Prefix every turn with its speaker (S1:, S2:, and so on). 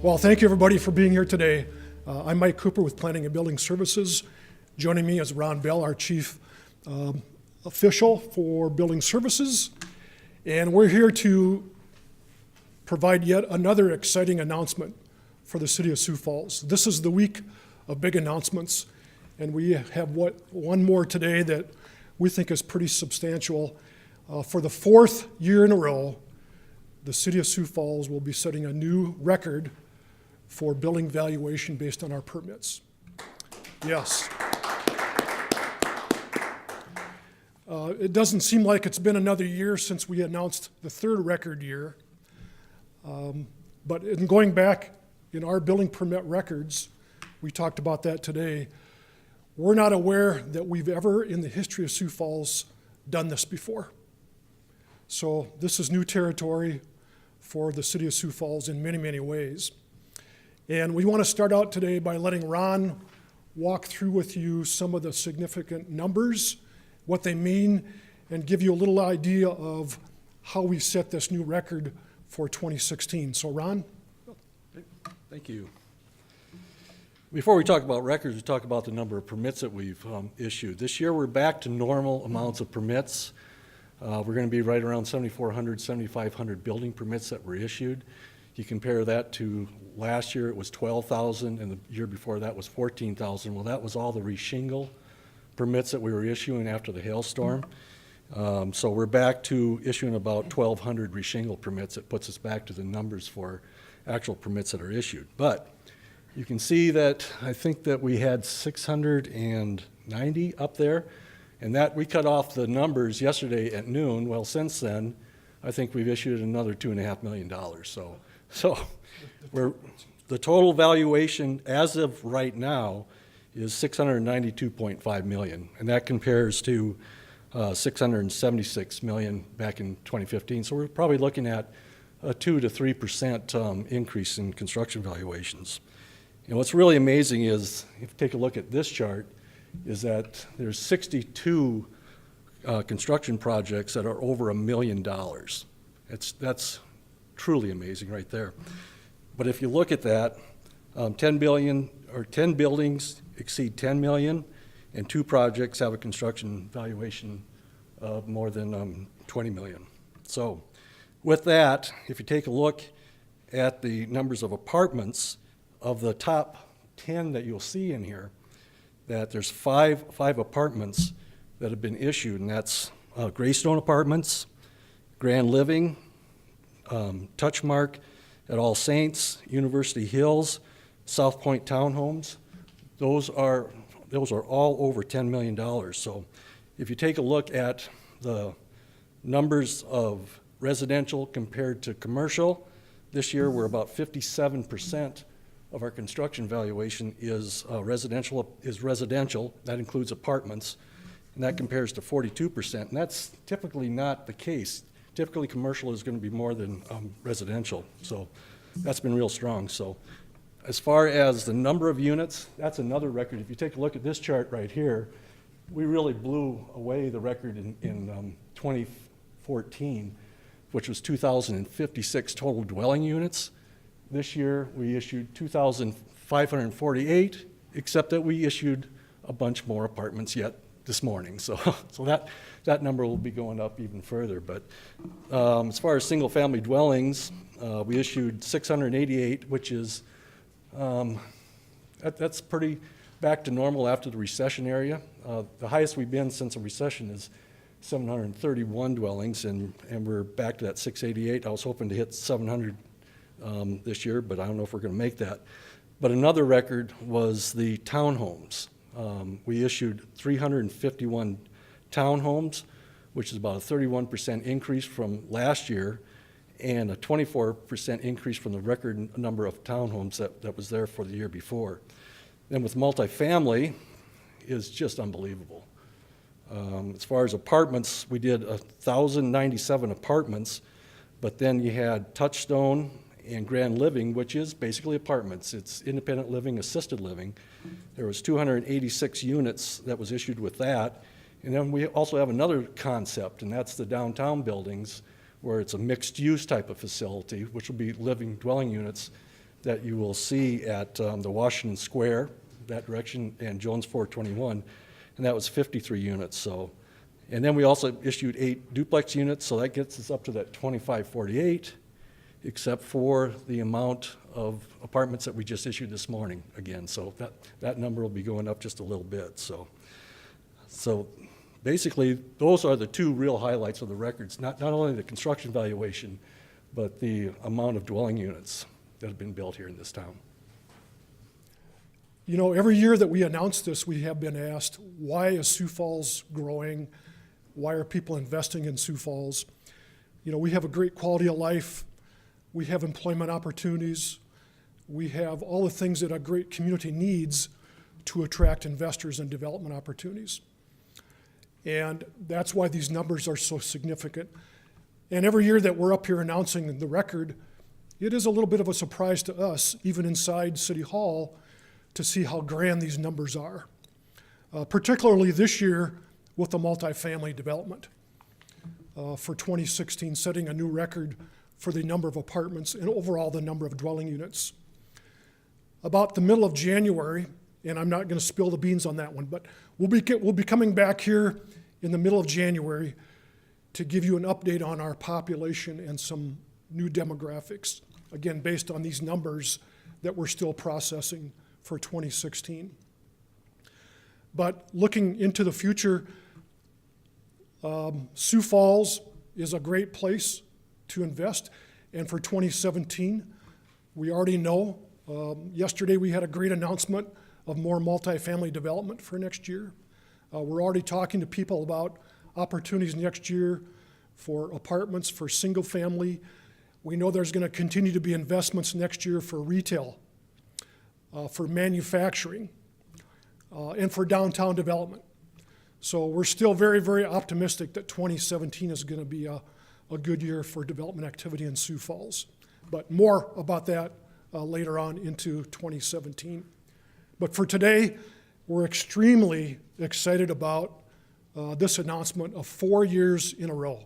S1: Well, thank you everybody for being here today. I'm Mike Cooper with Planning and Building Services. Joining me is Ron Bell, our Chief Official for Building Services. And we're here to provide yet another exciting announcement for the City of Sioux Falls. This is the week of big announcements, and we have one more today that we think is pretty substantial. For the fourth year in a row, the City of Sioux Falls will be setting a new record for building valuation based on our permits. Yes. It doesn't seem like it's been another year since we announced the third record year. But in going back in our building permit records, we talked about that today, we're not aware that we've ever in the history of Sioux Falls done this before. So this is new territory for the City of Sioux Falls in many, many ways. And we want to start out today by letting Ron walk through with you some of the significant numbers, what they mean, and give you a little idea of how we set this new record for 2016. So Ron?
S2: Thank you. Before we talk about records, we talk about the number of permits that we've issued. This year we're back to normal amounts of permits. We're going to be right around 7,400, 7,500 building permits that were issued. You compare that to last year, it was 12,000, and the year before that was 14,000. Well, that was all the reshingle permits that we were issuing after the hailstorm. So we're back to issuing about 1,200 reshingle permits. It puts us back to the numbers for actual permits that are issued. But you can see that I think that we had 690 up there, and that we cut off the numbers yesterday at noon. Well, since then, I think we've issued another $2.5 million. So the total valuation as of right now is $692.5 million, and that compares to $676 million back in 2015. So we're probably looking at a 2 to 3% increase in construction valuations. And what's really amazing is, if you take a look at this chart, is that there's 62 construction projects that are over $1 million. That's truly amazing right there. But if you look at that, 10 buildings exceed 10 million, and 2 projects have a construction valuation of more than 20 million. So with that, if you take a look at the numbers of apartments, of the top 10 that you'll see in here, that there's five apartments that have been issued, and that's Greystone Apartments, Grand Living, Touchmark at All Saints, University Hills, South Point Townhomes. Those are all over $10 million. So if you take a look at the numbers of residential compared to commercial, this year we're about 57% of our construction valuation is residential. That includes apartments, and that compares to 42%. And that's typically not the case. Typically, commercial is going to be more than residential. So that's been real strong. So as far as the number of units, that's another record. If you take a look at this chart right here, we really blew away the record in 2014, which was 2,056 total dwelling units. This year, we issued 2,548, except that we issued a bunch more apartments yet this morning. So that number will be going up even further. But as far as single-family dwellings, we issued 688, which is that's pretty back to normal after the recession area. The highest we've been since a recession is 731 dwellings, and we're back to that 688. I was hoping to hit 700 this year, but I don't know if we're going to make that. But another record was the townhomes. We issued 351 townhomes, which is about a 31% increase from last year and a 24% increase from the record number of townhomes that was there for the year before. Then with multifamily, is just unbelievable. As far as apartments, we did 1,097 apartments, but then you had Touchstone and Grand Living, which is basically apartments. It's independent living, assisted living. There was 286 units that was issued with that. And then we also have another concept, and that's the downtown buildings, where it's a mixed-use type of facility, which will be living dwelling units. that you will see at the Washington Square, that direction, and Jones 421, and that was 53 units. So, and then we also issued 8 duplex units, so that gets us up to that 2548, except for the amount of apartments that we just issued this morning again. So that number will be going up just a little bit. So basically, those are the 2 real highlights of the records, not only the construction valuation, but the amount of dwelling units that have been built here in this town.
S1: You know, every year that we announce this, we have been asked, why is Sioux Falls growing? Why are people investing in Sioux Falls? You know, we have a great quality of life. We have employment opportunities. We have all the things that a great community needs to attract investors and development opportunities. And that's why these numbers are so significant. And every year that we're up here announcing the record, it is a little bit of a surprise to us, even inside City Hall, to see how grand these numbers are. Particularly this year with the multifamily development. For 2016, setting a new record for the number of apartments and overall the number of dwelling units. About the middle of January, and I'm not going to spill the beans on that one, but we'll be coming back here in the middle of January to give you an update on our population and some new demographics, again, based on these numbers that we're still processing for 2016. But looking into the future, Sioux Falls is a great place to invest. And for 2017, we already know, yesterday we had a great announcement of more multifamily development for next year. We're already talking to people about opportunities next year for apartments, for single family. We know there's going to continue to be investments next year for retail, for manufacturing, and for downtown development. So we're still very, very optimistic that 2017 is going to be a good year for development activity in Sioux Falls. But more about that later on into 2017. But for today, we're extremely excited about this announcement of 4 years in a row